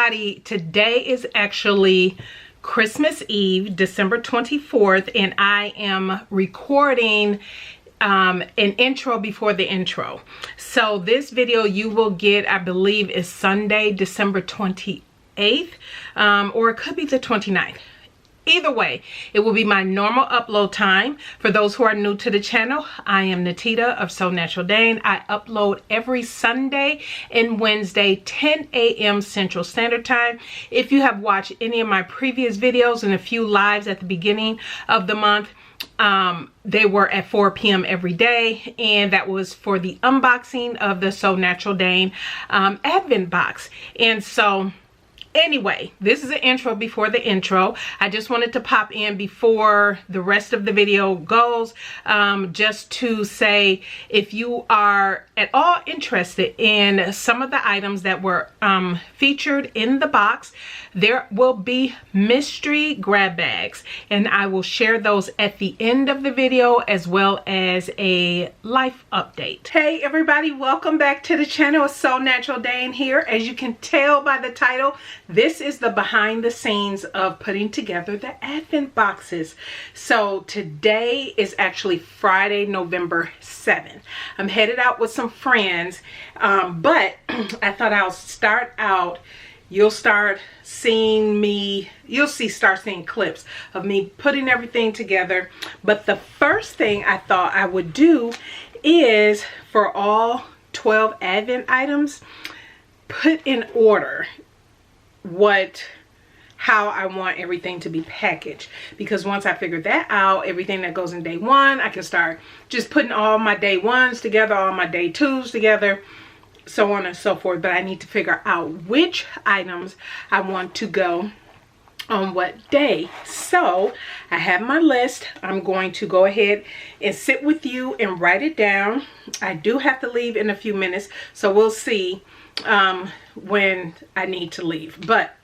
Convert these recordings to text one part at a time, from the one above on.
everybody, today is actually Christmas Eve, December 24th, and I am recording an intro before the intro. So this video you will get, I believe, is Sunday, December 28th, or it could be the 29th. Either way, it will be my normal upload time. For those who are new to the channel, I am Natita of SewNaturalDane. I upload every Sunday and Wednesday, 10 a.m. Central Standard Time. If you have watched any of my previous videos and a few lives at the beginning of the month, they were at 4 p.m. every day, and that was for the unboxing of the SewNaturalDane Advent box. And so anyway, this is an intro before the intro. I just wanted to pop in before the rest of the video goes, just to say, if you are at all interested in some of the items that were featured in the box, there will be mystery grab bags, and I will share those at the end of the video, as well as a life update. Hey everybody, welcome back to the channel. It's SewNaturalDane here. As you can tell by the title, this is the behind the scenes of putting together the Advent boxes. So today is actually Friday, November 7th. I'm headed out with some friends, but I thought I'll start out. You'll start seeing clips of me putting everything together. But the first thing I thought I would do is, for all 12 Advent items, put in order how I want everything to be packaged, because once I figure that out, everything that goes in day one, I can start just putting all my day ones together, all my day twos together, so on and so forth. But I need to figure out which items I want to go on what day. So I have my list. I'm going to go ahead and sit with you and write it down. I do have to leave in a few minutes, so we'll see when I need to leave. But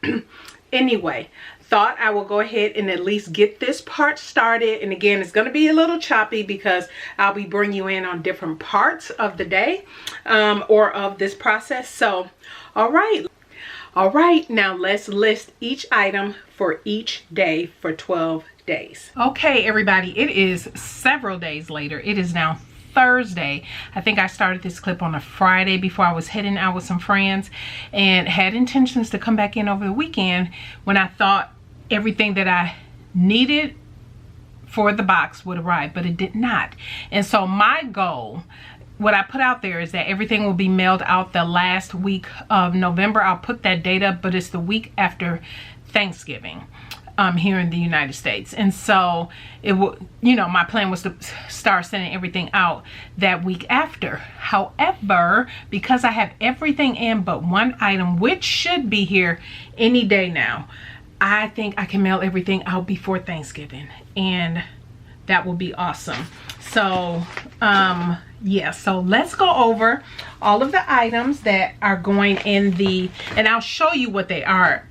anyway, thought I will go ahead and at least get this part started. And again, it's going to be a little choppy because I'll be bringing you in on different parts of the day, or of this process. So all right, now let's list each item for each day for 12 days. Okay everybody, it is several days later. It is now Thursday. I think I started this clip on a Friday before I was heading out with some friends, and had intentions to come back in over the weekend when I thought everything that I needed for the box would arrive, but it did not. And so my goal, what I put out there, is that everything will be mailed out the last week of November. I'll put that date up, but it's the week after Thanksgiving here in the United States. And so it will, my plan was to start sending everything out that week after. However, because I have everything in but one item, which should be here any day now, I think I can mail everything out before Thanksgiving, and that will be awesome. So yeah, so let's go over all of the items that are going in and I'll show you what they are.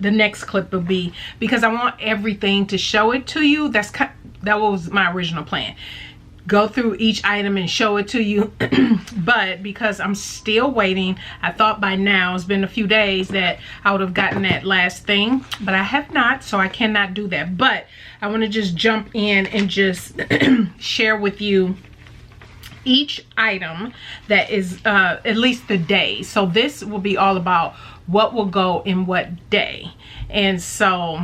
The next clip will be, because I want everything to show it to you. That was my original plan. Go through each item and show it to you. But because I'm still waiting, I thought by now, it's been a few days, that I would have gotten that last thing, but I have not, so I cannot do that. But I want to just jump in and just share with you each item that is at least the day. So this will be all about what will go in what day. And so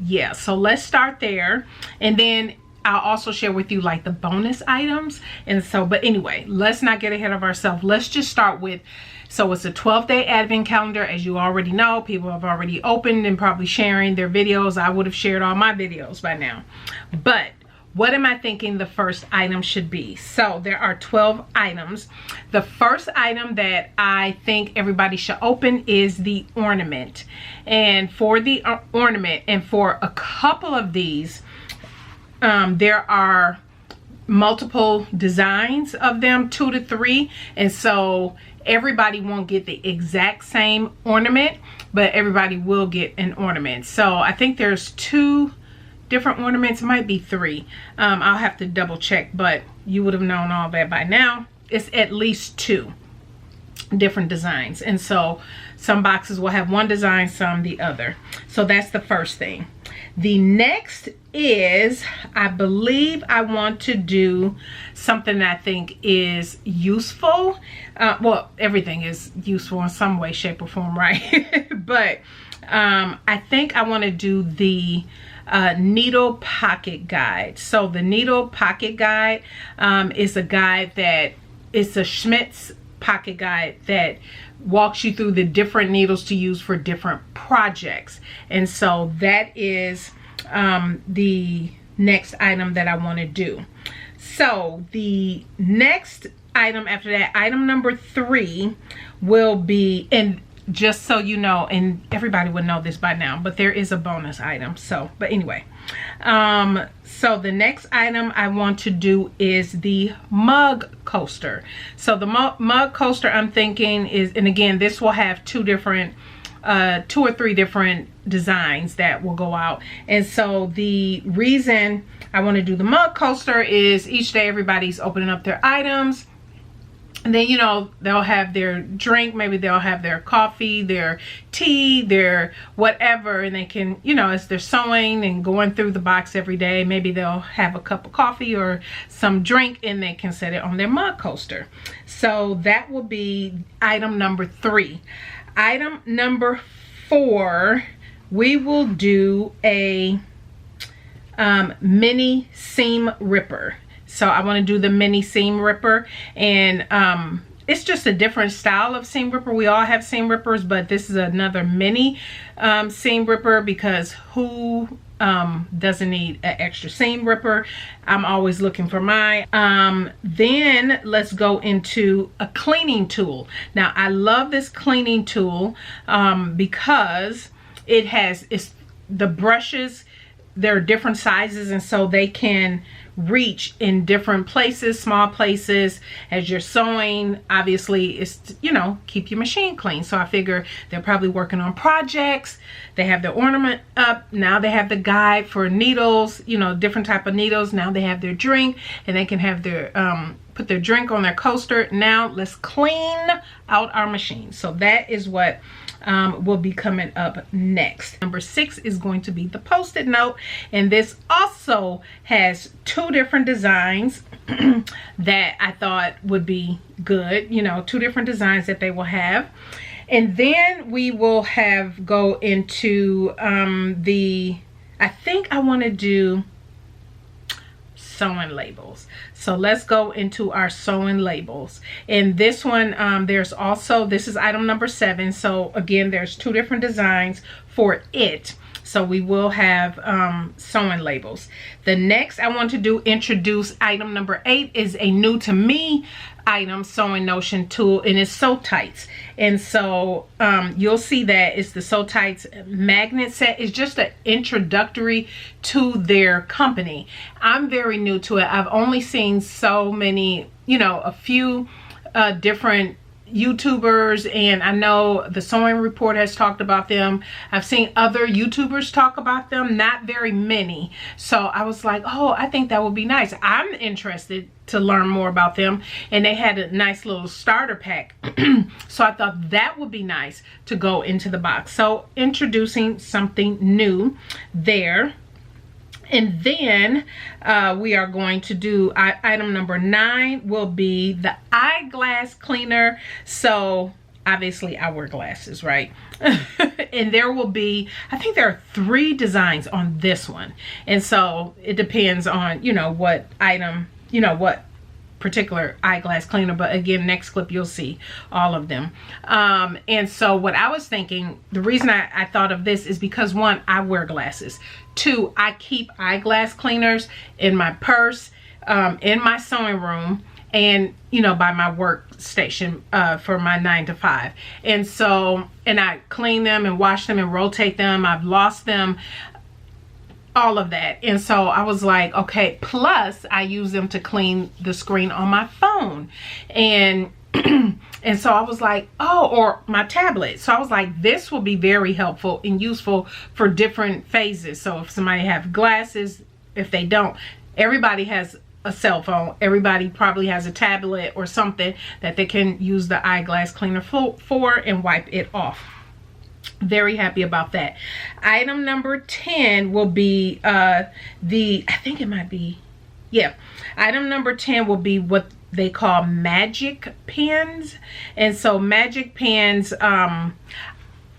yeah, so let's start there, and then I'll also share with you like the bonus items. And so, but anyway, let's not get ahead of ourselves. Let's just start with, so it's a 12-day Advent calendar. As you already know, people have already opened and probably sharing their videos. I would have shared all my videos by now. But what am I thinking the first item should be? So there are 12 items. The first item that I think everybody should open is the ornament. And for the ornament, and for a couple of these, there are multiple designs of them, 2 to 3, and so everybody won't get the exact same ornament, but everybody will get an ornament. So I think there's 2 different ornaments, might be 3. I'll have to double check, but you would have known all that by now. It's at least 2. different designs. And so some boxes will have one design, some the other. So that's the first thing. The next is, I believe I want to do something that I think is useful. Well, everything is useful in some way, shape, or form, right? But I think I want to do the needle pocket guide. So the needle pocket guide is a guide that, it's a Schmidt's pocket guide that walks you through the different needles to use for different projects. And so that is the next item that I want to do. So the next item after that, item number 3 will be, and just so you know, and everybody would know this by now, but there is a bonus item. So, but anyway, so the next item I want to do is the mug coaster. So the mug coaster, I'm thinking is, and again, this will have 2 or 3 different designs that will go out. And so the reason I want to do the mug coaster is each day everybody's opening up their items. And then, you know, they'll have their drink, maybe they'll have their coffee, their tea, their whatever, and they can, you know, as they're sewing and going through the box every day, maybe they'll have a cup of coffee or some drink and they can set it on their mug coaster. So that will be item number 3. Item number 4, we will do a mini seam ripper. So I want to do the mini seam ripper, and it's just a different style of seam ripper. We all have seam rippers, but this is another mini seam ripper, because who doesn't need an extra seam ripper? I'm always looking for mine. Then let's go into a cleaning tool. Now I love this cleaning tool because it's the brushes, they're different sizes, and so they can reach in different places, small places. As you're sewing, obviously it's, you know, keep your machine clean. So I figure they're probably working on projects. They have their ornament up. Now they have the guide for needles, you know, different type of needles. Now they have their drink, and they can have their put their drink on their coaster. Now let's clean out our machine. So that is what will be coming up next. Number 6 is going to be the Post-it note, and this also has 2 different designs that I thought would be good, you know, 2 different designs that they will have. And then we will go into I think I want to do sewing labels. So let's go into our sewing labels. And this one, there's also, this is item number 7. So again, there's 2 different designs for it. So we will have sewing labels. The next I want to introduce item number 8 is a new to me item, Sewing Notion tool, and it's Sew Tights. And so you'll see that it's the Sew Tights magnet set. It's just an introductory to their company. I'm very new to it. I've only seen so many, you know, a few different YouTubers, and I know the Sewing Report has talked about them. I've seen other YouTubers talk about them, not very many. So I was like, oh, I think that would be nice. I'm interested to learn more about them, and they had a nice little starter pack. So I thought that would be nice to go into the box. So introducing something new there. And then we are going to do item number 9 will be the eyeglass cleaner. So obviously I wear glasses, right? And there will be, I think there are 3 designs on this one. And so it depends on, you know, what item, you know, what particular eyeglass cleaner. But again, next clip you'll see all of them. And so what I was thinking, the reason I thought of this is because 1, I wear glasses. 2, I keep eyeglass cleaners in my purse, in my sewing room, and you know, by my workstation for my 9 to 5. And so, and I clean them and wash them and rotate them. I've lost them, all of that. And so I was like, okay, plus I use them to clean the screen on my phone. And and so I was like, oh, or my tablet. So I was like, this will be very helpful and useful for different phases. So if somebody have glasses, if they don't, everybody has a cell phone. Everybody probably has a tablet or something that they can use the eyeglass cleaner for and wipe it off. Very happy about that. Item number 10 will be I think it might be, yeah. Item number 10 will be what they call magic pens. And so magic pens,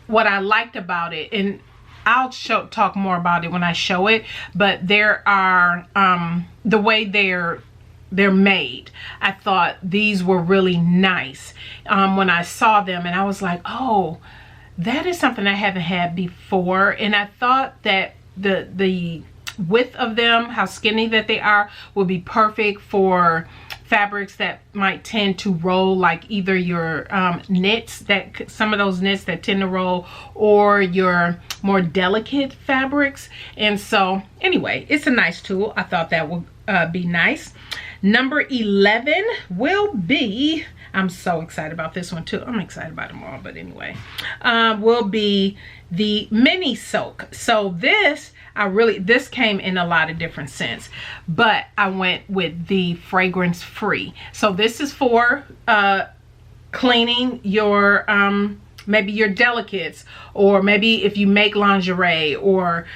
what I liked about it, and I'll talk more about it when I show it, but there are the way they're made. I thought these were really nice when I saw them, and I was like, oh, that is something I haven't had before. And I thought that the width of them, how skinny that they are, would be perfect for fabrics that might tend to roll, like either your knits, that some of those knits that tend to roll, or your more delicate fabrics. And so anyway, it's a nice tool. I thought that would be nice. Number 11 will be, I'm so excited about this one too. I'm excited about them all, but anyway, will be the mini soak. So this, this came in a lot of different scents, but I went with the fragrance free. So this is for cleaning your maybe your delicates, or maybe if you make lingerie, or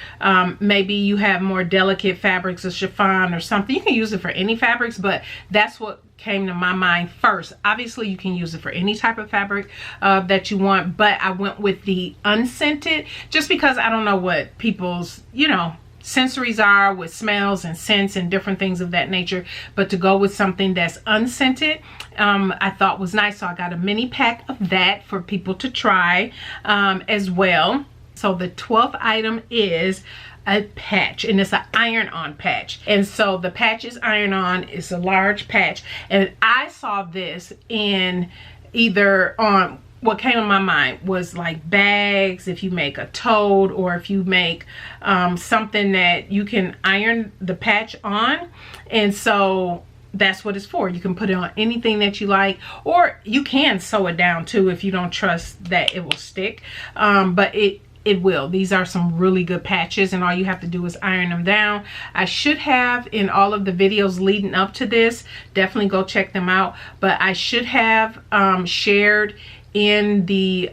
maybe you have more delicate fabrics, a chiffon or something. You can use it for any fabrics, but that's what came to my mind first. Obviously you can use it for any type of fabric that you want, but I went with the unscented just because I don't know what people's, you know, sensories are with smells and scents and different things of that nature, but to go with something that's unscented, I thought was nice. So I got a mini pack of that for people to try as well. So the 12th item is a patch, and it's an iron-on patch. And so the patch is iron-on. It's a large patch, and I saw this in either on, what came in my mind was like bags, if you make a tote, or if you make something that you can iron the patch on. And so that's what it's for. You can put it on anything that you like, or you can sew it down too if you don't trust that it will stick, but it will. These are some really good patches, and all you have to do is iron them down. I should have, in all of the videos leading up to this, definitely go check them out, but I should have shared in the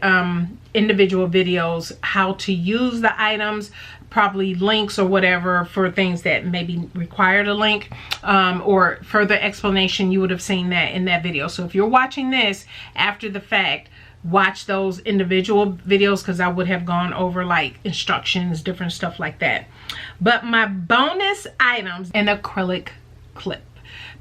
individual videos how to use the items, probably links or whatever for things that maybe required a link or further explanation. You would have seen that in that video. So if you're watching this after the fact, watch those individual videos, because I would have gone over like instructions, different stuff like that. But my bonus items, an acrylic clip,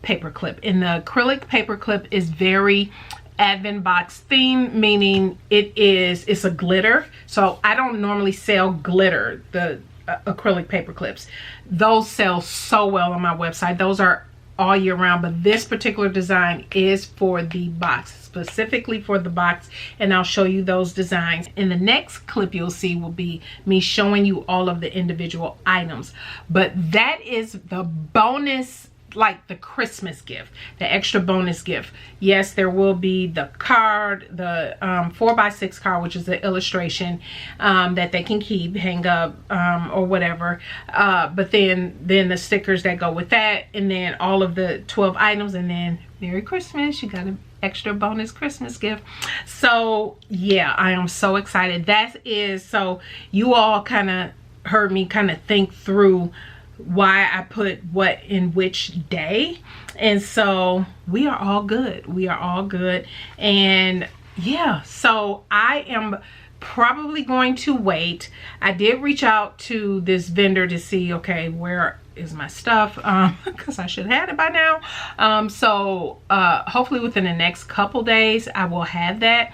paper clip. And the acrylic paper clip is very Advent box theme, meaning it's a glitter. So I don't normally sell glitter, the acrylic paper clips. Those sell so well on my website. Those are all year round, but this particular design is for the box, specifically for the box, and I'll show you those designs. In the next clip you'll see will be me showing you all of the individual items, but that is the bonus, like the Christmas gift, the extra bonus gift. Yes, there will be the card, the 4x6 card, which is the illustration that they can keep, hang up, or whatever, but then the stickers that go with that, and then all of the 12 items, and then Merry Christmas, you got an extra bonus Christmas gift. So yeah, I am so excited. That is, so you all kind of heard me kind of think through why I put what in which day, and so we are all good. We are all good. And yeah, so I am probably going to wait. I did reach out to this vendor to see, okay, where is my stuff, because I should have had it by now. So hopefully within the next couple days I will have that,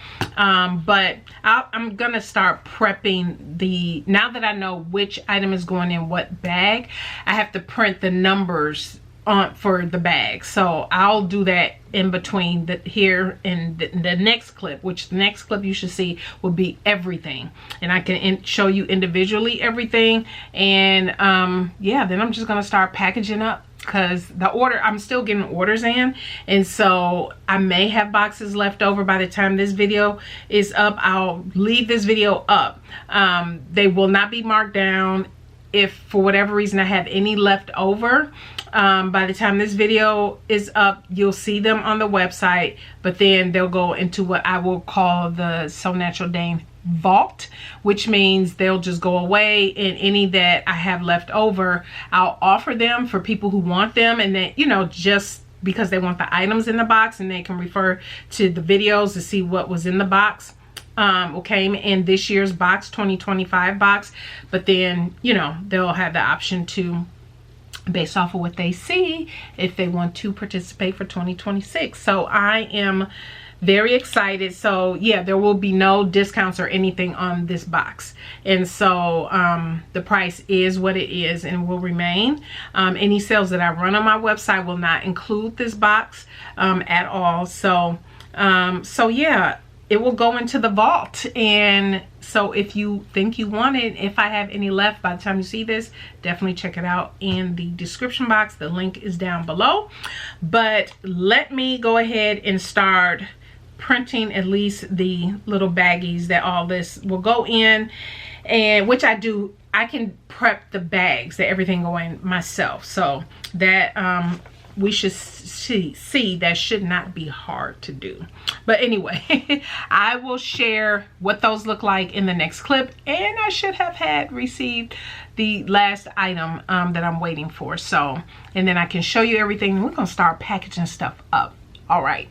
but I'm gonna start prepping now that I know which item is going in what bag. I have to print the numbers for the bag, so I'll do that in between here and the next clip, which the next clip you should see will be everything, and I can show you individually everything. And yeah, then I'm just gonna start packaging up, because I'm still getting orders in, and so I may have boxes left over by the time this video is up. I'll leave this video up. They will not be marked down. if for whatever reason I have any left over, by the time this video is up, you'll see them on the website, but then they'll go into what I will call the SewNaturalDane vault, which means they'll just go away, and any that I have left over, I'll offer them for people who want them, and then, you know, just because they want the items in the box, and they can refer to the videos to see what was in the box. Came in this year's box, 2025 box, but then, you know, they'll have the option to, based off of what they see, if they want to participate for 2026. So I am very excited. So yeah, there will be no discounts or anything on this box, and so the price is what it is and will remain. Any sales that I run on my website will not include this box at all. So yeah, it will go into the vault. And so if you think you want it, if I have any left by the time you see this, definitely check it out in the description box. The link is down below. But let me go ahead and start printing at least the little baggies that all this will go in, and which I do. I can prep the bags that everything go in myself, so that we should see that should not be hard to do. But anyway, I will share what those look like in the next clip, and I should have had received the last item that I'm waiting for. So, and then I can show you everything. We're gonna start packaging stuff up. All right.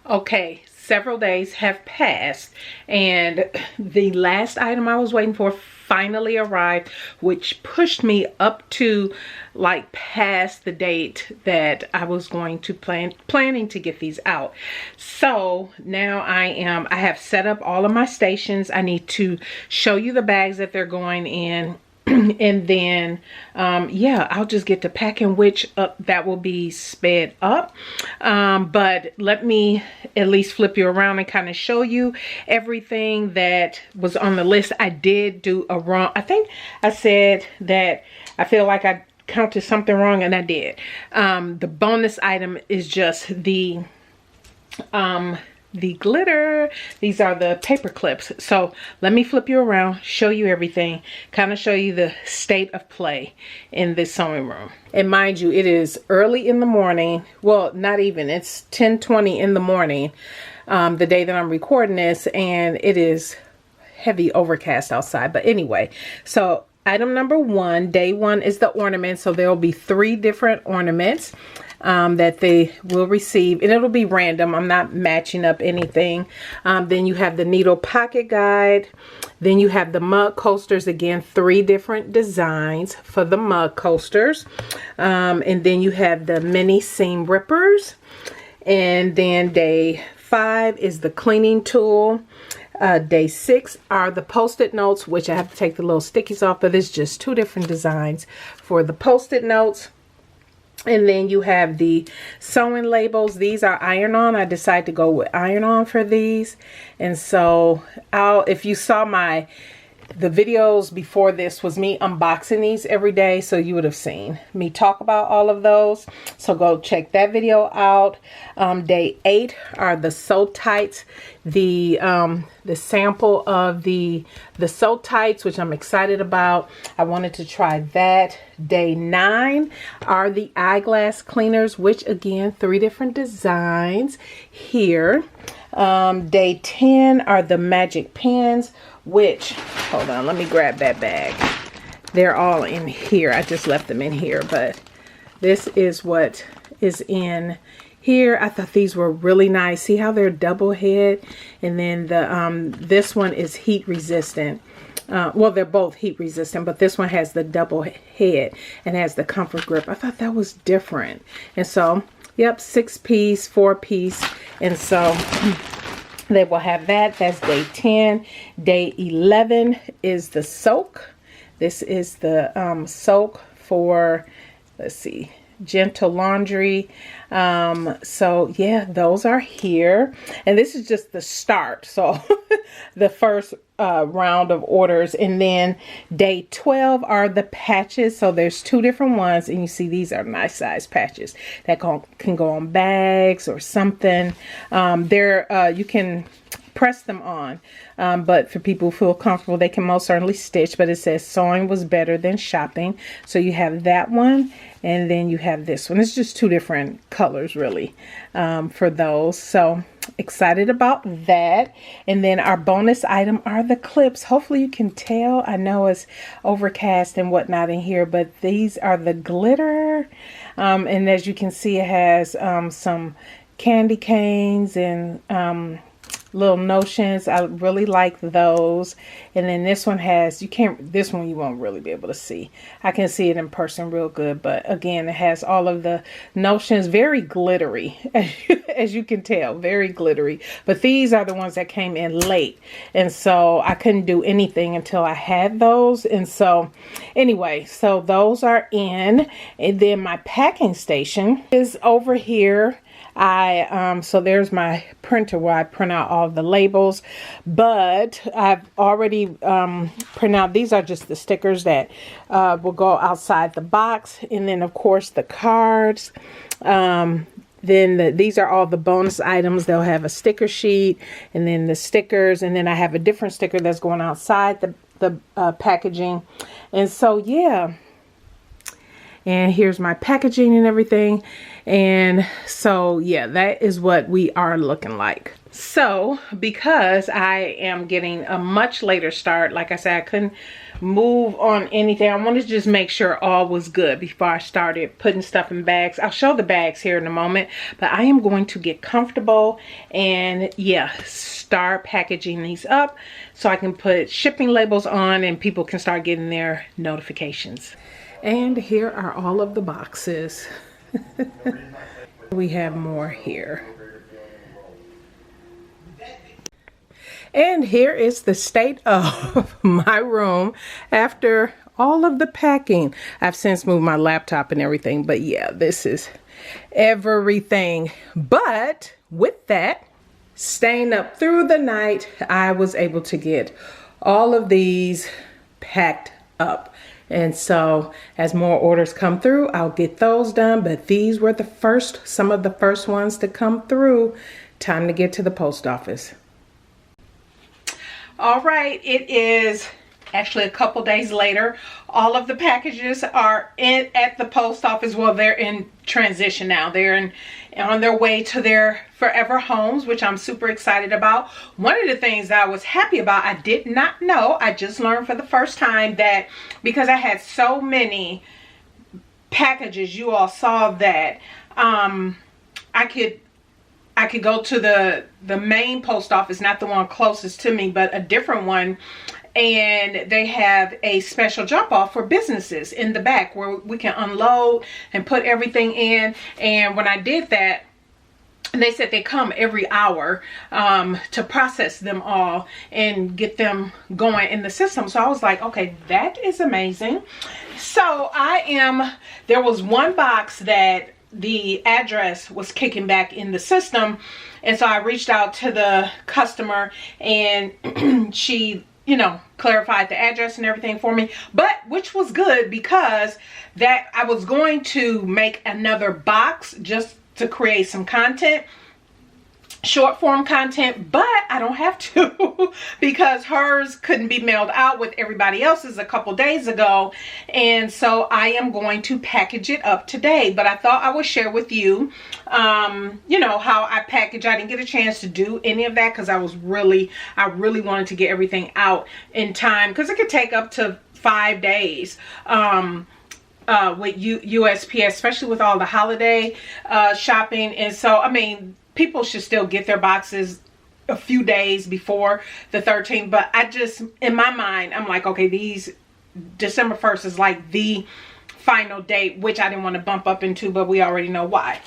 Okay, several days have passed, and the last item I was waiting for finally arrived, which pushed me up to like past the date that I was going to planning to get these out. So now I have set up all of my stations. I need to show you the bags that they're going in. And then yeah, I'll just get to packing, which that will be sped up. But let me at least flip you around and kind of show you everything that was on the list. I did do a wrong, I think I said that I feel like I counted something wrong, and I did. The bonus item is just the glitter. These are the paper clips. So let me flip you around, show you everything, kind of show you the state of play in this sewing room. And mind you, it is early in the morning. Well, not even, it's 10:20 in the morning, the day that I'm recording this, and it is heavy overcast outside. But anyway, so item number one, day one, is the ornament. So there will be 3 different ornaments that they will receive, and it'll be random. I'm not matching up anything. Then you have the needle pocket guide. Then you have the mug coasters. Again, 3 different designs for the mug coasters. And then you have the mini seam rippers. And then day 5 is the cleaning tool. Day 6 are the post-it notes, which I have to take the little stickies off, but it's just 2 different designs for the post-it notes. And then you have the sewing labels. These are iron-on. I decided to go with iron-on for these. And so if you saw the videos before this was me unboxing these every day, so you would have seen me talk about all of those. So go check that video out. Day 8 are the sew tights, the sample of the sew tights, which I'm excited about. I wanted to try that. Day 9 are the eyeglass cleaners, which again, 3 different designs here. Day 10 are the magic pens, which, hold on, let me grab that bag. They're all in here. I just left them in here, but this is what is in here. I thought these were really nice. See how they're double head, and then the this one is heat resistant. Well, they're both heat resistant, but this one has the double head and has the comfort grip. I thought that was different. And so, yep, 6-piece, 4-piece, and so they will have that. That's day 10. Day 11 is the soak. This is the soak for, let's see, gentle laundry. So yeah, those are here, and this is just the start. So the first round of orders. And then day 12 are the patches. So there's 2 different ones, and you see these are nice size patches that can go on bags or something. You can press them on. But for people who feel comfortable, they can most certainly stitch. But it says sewing was better than shopping. So you have that one, and then you have this one. It's just two different colors really for those. So excited about that. And then our bonus item are the clips. Hopefully you can tell. I know it's overcast and whatnot in here, but these are the glitter. And as you can see, it has some candy canes and little notions. I really like those. And then this one has, this one you won't really be able to see. I can see it in person real good, but again, it has all of the notions, very glittery, as you can tell, very glittery. But these are the ones that came in late, and so I couldn't do anything until I had those. And so anyway, so those are in. And then my packing station is over here. So there's my printer where I print out all the labels, but I've already printed out, these are just the stickers that will go outside the box. And then of course the cards, then these are all the bonus items. They'll have a sticker sheet, and then the stickers, and then I have a different sticker that's going outside the packaging. And so yeah, and here's my packaging and everything. And so yeah, that is what we are looking like. So because I am getting a much later start, like I said, I couldn't move on anything. I wanted to just make sure all was good before I started putting stuff in bags. I'll show the bags here in a moment, but I am going to get comfortable and yeah, start packaging these up so I can put shipping labels on and people can start getting their notifications. And here are all of the boxes. We have more here. And here is the state of my room after all of the packing. I've since moved my laptop and everything, but yeah, this is everything. But with that, staying up through the night, I was able to get all of these packed up. And so as more orders come through, I'll get those done. But these were some of the first ones to come through. Time to get to the post office. All right, it is actually a couple days later. All of the packages are at the post office. Well, they're in transition now. They're on their way to their forever homes, which I'm super excited about. One of the things that I was happy about, I did not know, I just learned for the first time that because I had so many packages, you all saw that I could go to the main post office, not the one closest to me, but a different one. And they have a special drop off for businesses in the back where we can unload and put everything in. And when I did that, they said they come every hour to process them all and get them going in the system. So I was like, okay, that is amazing. So there was one box that the address was kicking back in the system. And so I reached out to the customer and she, clarified the address and everything for me, but which was good because that I was going to make another box just to create some content, short form content, but I don't have to because hers couldn't be mailed out with everybody else's a couple days ago. And so I am going to package it up today, but I thought I would share with you, how I package. I didn't get a chance to do any of that because I really wanted to get everything out in time because it could take up to 5 days. With USPS, especially with all the holiday shopping. And so, I mean, people should still get their boxes a few days before the 13th. But I just, in my mind, I'm like, okay, December 1st is like the final date, which I didn't want to bump up into, but we already know why.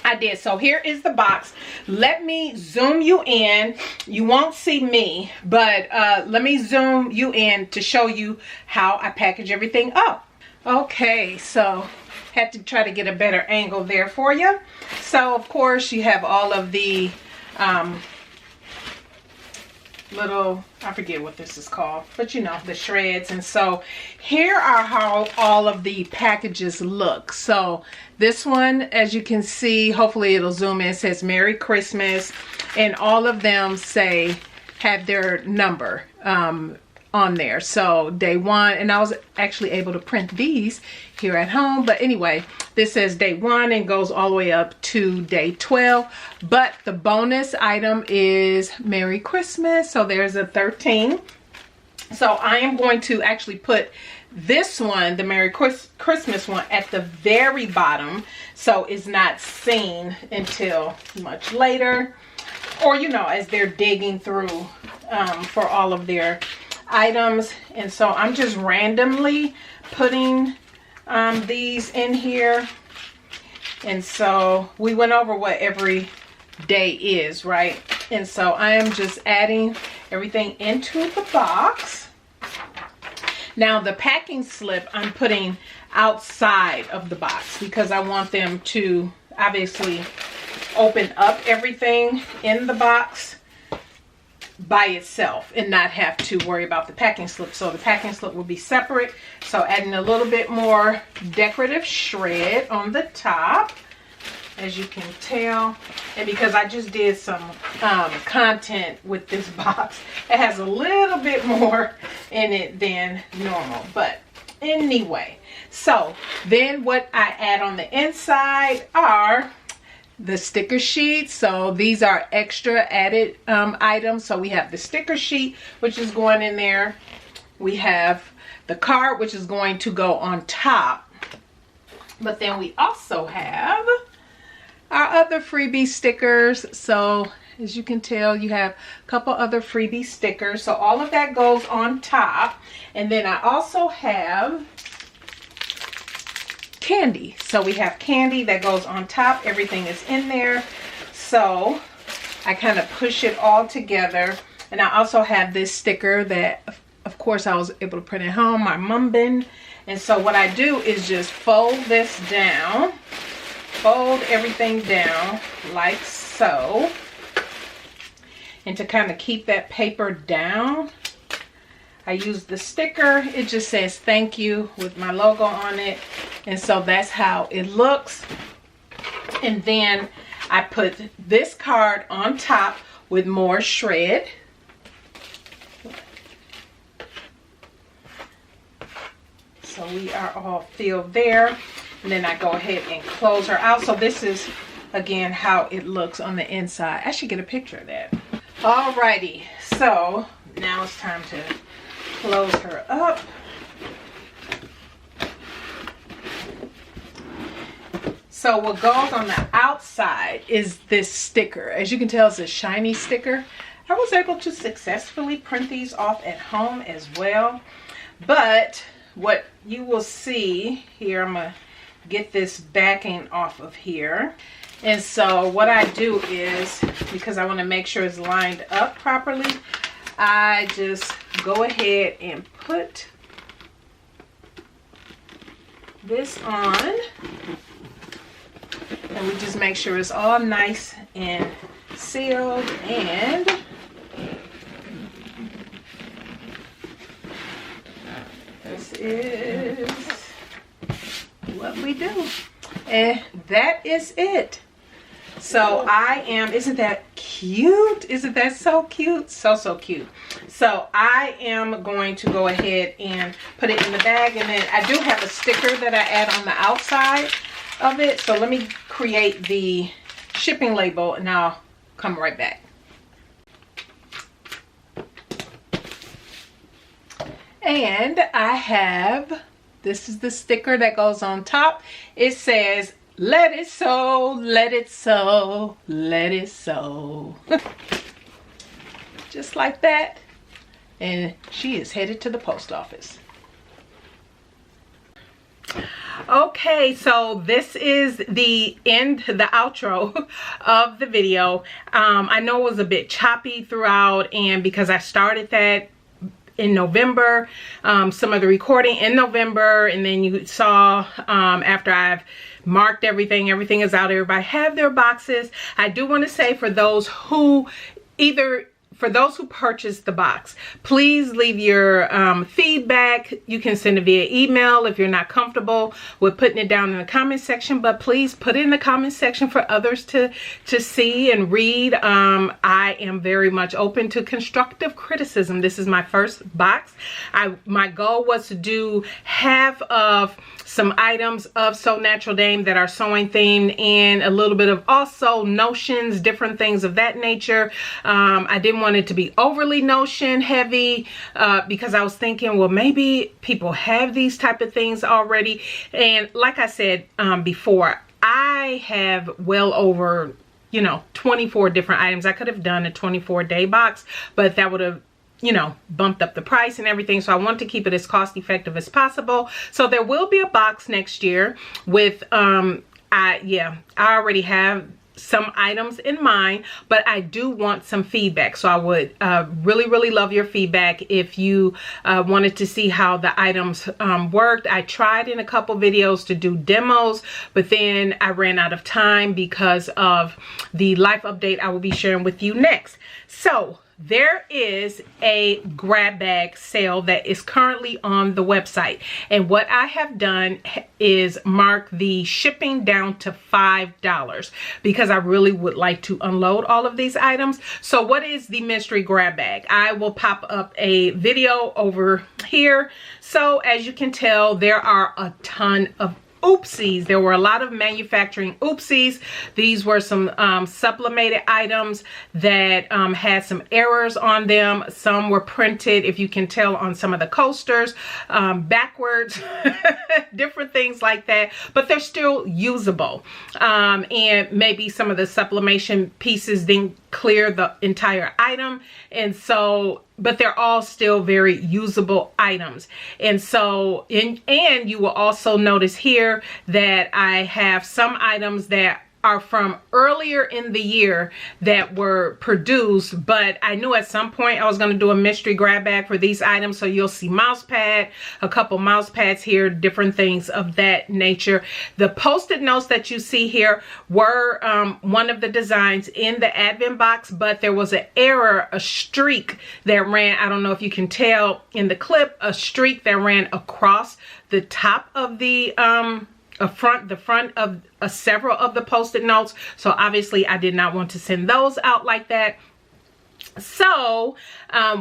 I did. So here is the box. Let me zoom you in. You won't see me, but let me zoom you in to show you how I package everything up. Okay, so had to try to get a better angle there for you. So of course you have all of the little, I forget what this is called, but you know, the shreds. And so here are how all of the packages look. So this one, as you can see, hopefully it'll zoom in, says Merry Christmas, and all of them have their number on there. So day 1, and I was actually able to print these here at home, but anyway, this says day 1 and goes all the way up to day 12. But the bonus item is Merry Christmas, so there's a 13. So I am going to actually put this one, the Merry Christmas one, at the very bottom, so it's not seen until much later, or you know, as they're digging through for all of their items. And so I'm just randomly putting these in here. And so we went over what every day is, right? And so I am just adding everything into the box. Now the packing slip I'm putting outside of the box because I want them to obviously open up everything in the box by itself and not have to worry about the packing slip. So the packing slip will be separate. So adding a little bit more decorative shred on the top, as you can tell. And because I just did some content with this box, it has a little bit more in it than normal. But anyway, so then what I add on the inside are the sticker sheets. So these are extra added items. So we have the sticker sheet, which is going in there. We have the card, which is going to go on top. But then we also have our other freebie stickers. So as you can tell, you have a couple other freebie stickers. So all of that goes on top. And then I also have candy. So we have candy that goes on top. Everything is in there. So I kind of push it all together. And I also have this sticker that, of course, I was able to print at home, my Mumbin. And so what I do is just fold this down, fold everything down like so. And to kind of keep that paper down, I use the sticker. It just says thank you with my logo on it. And so that's how it looks. And then I put this card on top with more shred. So we are all filled there. And then I go ahead and close her out. So this is, again, how it looks on the inside. I should get a picture of that. Alrighty, so now it's time to close her up. So what goes on the outside is this sticker. As you can tell, it's a shiny sticker. I was able to successfully print these off at home as well. But what you will see here, I'm going to get this backing off of here. And so what I do is, because I want to make sure it's lined up properly, I just go ahead and put this on. And we just make sure it's all nice and sealed. And this is what we do. And that is it. So I am, isn't that cute? Isn't that so cute? So cute. So I am going to go ahead and put it in the bag. And then I do have a sticker that I add on the outside of it. So let me create the shipping label and I'll come right back. And I have, this is the sticker that goes on top. It says, let it sow, let it sow, let it sow. Just like that. And she is headed to the post office. Okay, so this is the end, the outro of the video. I know it was a bit choppy throughout, and because I started that in November, some of the recording in November, and then you saw after I've marked everything is out, everybody have their boxes. I do want to say, for those who either for those who purchased the box, please leave your feedback. You can send it via email if you're not comfortable with putting it down in the comment section, but please put it in the comment section for others to see and read. I am very much open to constructive criticism. This is my first box. My goal was to do half of some items of SewNaturalDane that are sewing themed, and a little bit of also notions, different things of that nature. I didn't want it to be overly notion heavy because I was thinking, well, maybe people have these type of things already. And like I said before, I have well over 24 different items. I could have done a 24-day box, but that would have bumped up the price and everything. So I want to keep it as cost effective as possible. So there will be a box next year with I already have some items in mind, but I do want some feedback. So I would really love your feedback if you wanted to see how the items worked. I tried in a couple videos to do demos, but then I ran out of time because of the life update I will be sharing with you next. So there is a grab bag sale that is currently on the website, and what I have done is mark the shipping down to $5 because I really would like to unload all of these items. So what is the mystery grab bag? I will pop up a video over here. So as you can tell, there are a ton of oopsies. There were a lot of manufacturing oopsies. These were some sublimated items that had some errors on them. Some were printed, if you can tell, on some of the coasters backwards, different things like that, but they're still usable. And maybe some of the sublimation pieces didn't clear the entire item, and so but they're all still very usable items. And so and you will also notice here that I have some items that are from earlier in the year that were produced, but I knew at some point I was going to do a mystery grab bag for these items. So you'll see Mousepad, a couple Mousepads here, different things of that nature. The post-it notes that you see here were one of the designs in the advent box, but there was an error, a streak that ran, I don't know if you can tell in the clip, a streak that ran across the top of the front of several of the post-it notes. So obviously I did not want to send those out like that. So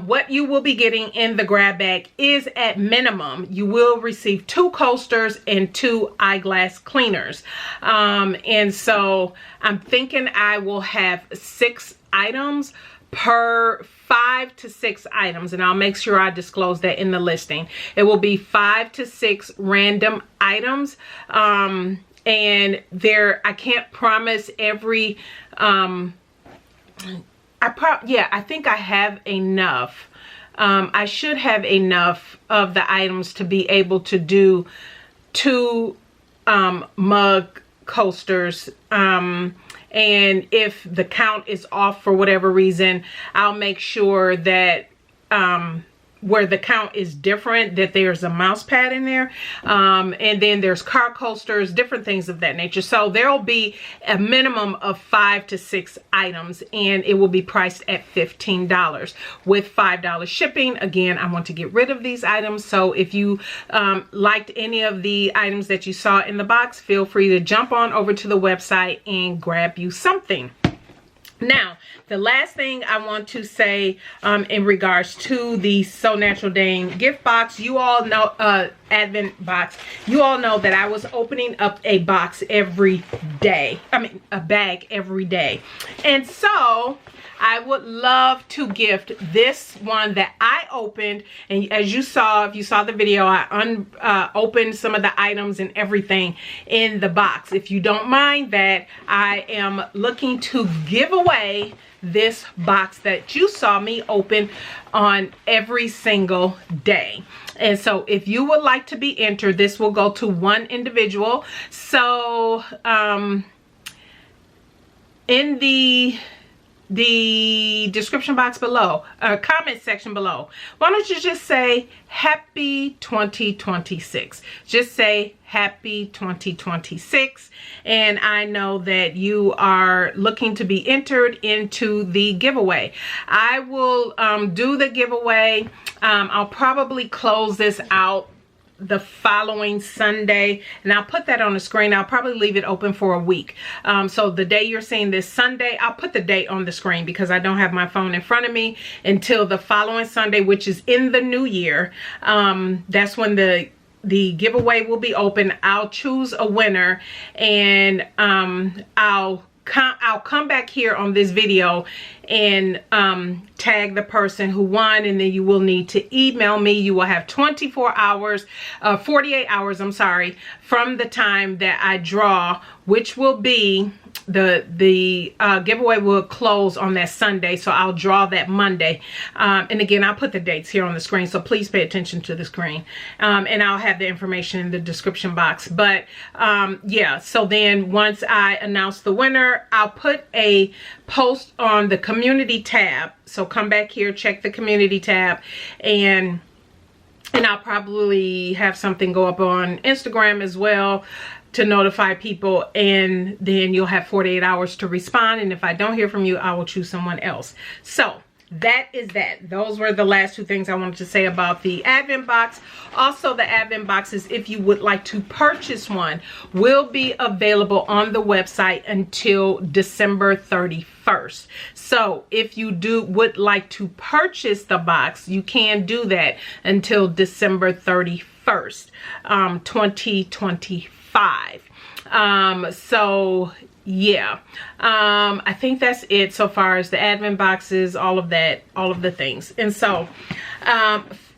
what you will be getting in the grab bag is, at minimum, you will receive 2 coasters and 2 eyeglass cleaners. And so I'm thinking I will have 6 items per 5 to 6 items, and I'll make sure I disclose that in the listing. It will be 5 to 6 random items, and I can't promise every I think I have enough. I should have enough of the items to be able to do 2 mug coasters. And if the count is off for whatever reason, I'll make sure that where the count is different, that there's a Mousepad in there. And then there's car coasters, different things of that nature. So there'll be a minimum of 5 to 6 items, and it will be priced at $15 with $5 shipping. Again, I want to get rid of these items. So if you liked any of the items that you saw in the box, feel free to jump on over to the website and grab you something. Now, the last thing I want to say in regards to the SewNaturalDane gift box, you all know, advent box, you all know that I was opening up a box every day. I mean, a bag every day. And so I would love to gift this one that I opened. And as you saw, if you saw the video, I opened some of the items and everything in the box. If you don't mind that, I am looking to give away this box that you saw me open on every single day. And so if you would like to be entered, this will go to one individual. So in the the description box below, comment section below, why don't you just say happy 2026? Just say happy 2026, and I know that you are looking to be entered into the giveaway. I will do the giveaway. I'll probably close this out the following Sunday, and I'll put that on the screen. I'll probably leave it open for a week. So the day you're seeing this Sunday, I'll put the date on the screen because I don't have my phone in front of me until the following Sunday, which is in the new year. That's when the giveaway will be open. I'll choose a winner, and I'll come back here on this video and tag the person who won, and then you will need to email me. You will have 24 hours, 48 hours, I'm sorry, from the time that I draw, which will be the giveaway will close on that Sunday, so I'll draw that Monday. And again, I'll put the dates here on the screen, so please pay attention to the screen, and I'll have the information in the description box. But yeah, so then once I announce the winner, I'll put a post on the community tab. So come back here, check the community tab, and I'll probably have something go up on Instagram as well to notify people, and then you'll have 48 hours to respond, and if I don't hear from you, I will choose someone else. So that is that. Those were the last two things I wanted to say about the advent box. Also, the advent boxes, if you would like to purchase one, will be available on the website until December 31st. So if you would like to purchase the box, you can do that until December 31st, 2025. So yeah, I think that's it so far as the advent boxes, all of that, all of the things. And so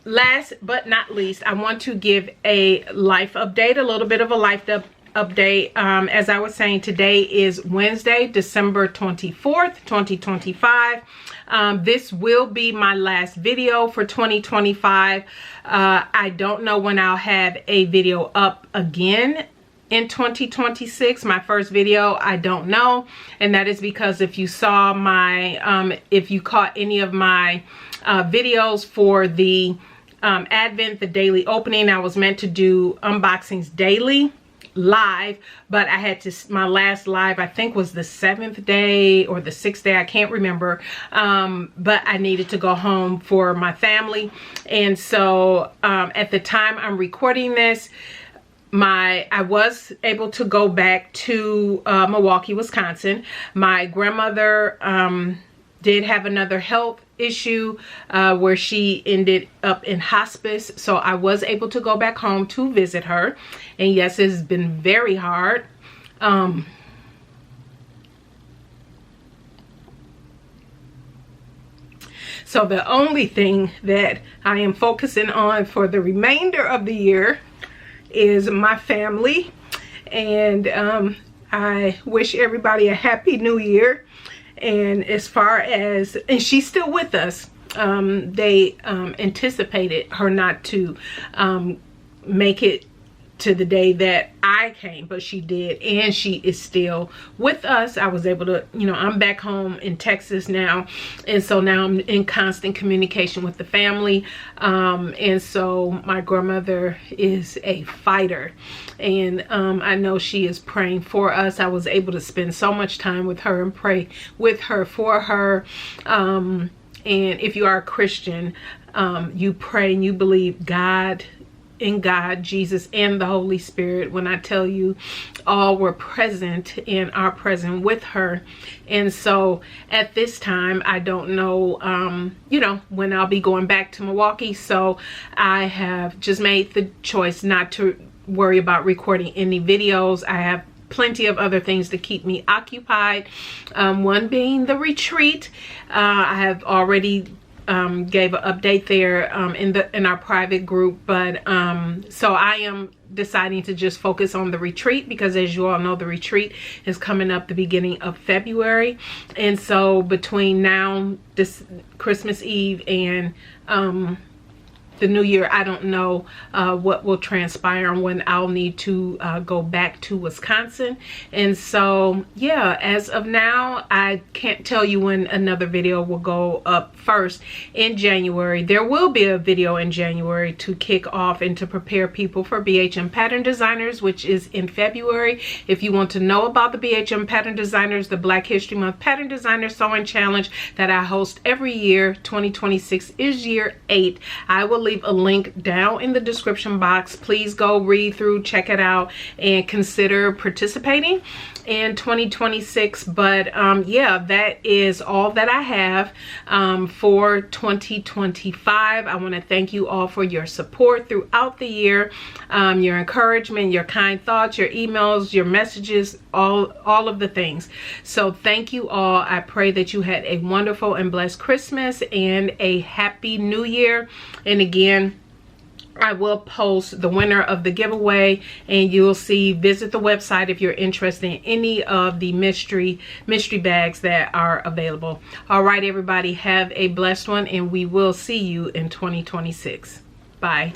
last but not least, I want to give a life update, a little bit of a life update. As I was saying, today is Wednesday, December 24th, 2025. This will be my last video for 2025. I don't know when I'll have a video up again in 2026. My first video, I don't know, and that is because if you saw my if you caught any of my videos for the Advent, the daily opening, I was meant to do unboxings daily live, but I had to, my last live I think was the 7th day or the 6th day, I can't remember, but I needed to go home for my family. And so at the time I'm recording this, I was able to go back to Milwaukee, Wisconsin. My grandmother did have another health issue where she ended up in hospice, so I was able to go back home to visit her. And yes, it's been very hard. So the only thing that I am focusing on for the remainder of the year is my family, and I wish everybody a happy new year. And as far as, and she's still with us, they anticipated her not to make it to the day that I came, but she did, and she is still with us. I was able to, you know, I'm back home in Texas now, and so now I'm in constant communication with the family. And so my grandmother is a fighter, and I know she is praying for us. I was able to spend so much time with her and pray with her, for her. And if you are a Christian, you pray and you believe in God, Jesus, and the Holy Spirit. When I tell you, all were present and are present with her. And so at this time, I don't know, you know, when I'll be going back to Milwaukee. So I have just made the choice not to worry about recording any videos. I have plenty of other things to keep me occupied. One being the retreat. I have already gave an update there in our private group, but so I am deciding to just focus on the retreat, because as you all know, the retreat is coming up the beginning of February. And so between now, this Christmas Eve, and the new year, I don't know what will transpire and when I'll need to go back to Wisconsin. And so yeah, as of now, I can't tell you when another video will go up. First in January, there will be a video in January to kick off and to prepare people for BHM Pattern Designers, which is in February. If you want to know about the BHM Pattern Designers, the Black History Month Pattern Designer Sewing Challenge that I host every year, 2026 is year 8. I will leave a link down in the description box. Please go read through, check it out, and consider participating in 2026. But yeah, that is all that I have for 2025. I want to thank you all for your support throughout the year, your encouragement, your kind thoughts, your emails, your messages, all of the things. So thank you all. I pray that you had a wonderful and blessed Christmas and a happy new year. And again, I will post the winner of the giveaway, and you'll see, visit the website if you're interested in any of the mystery bags that are available. All right, everybody, have a blessed one, and we will see you in 2026. Bye.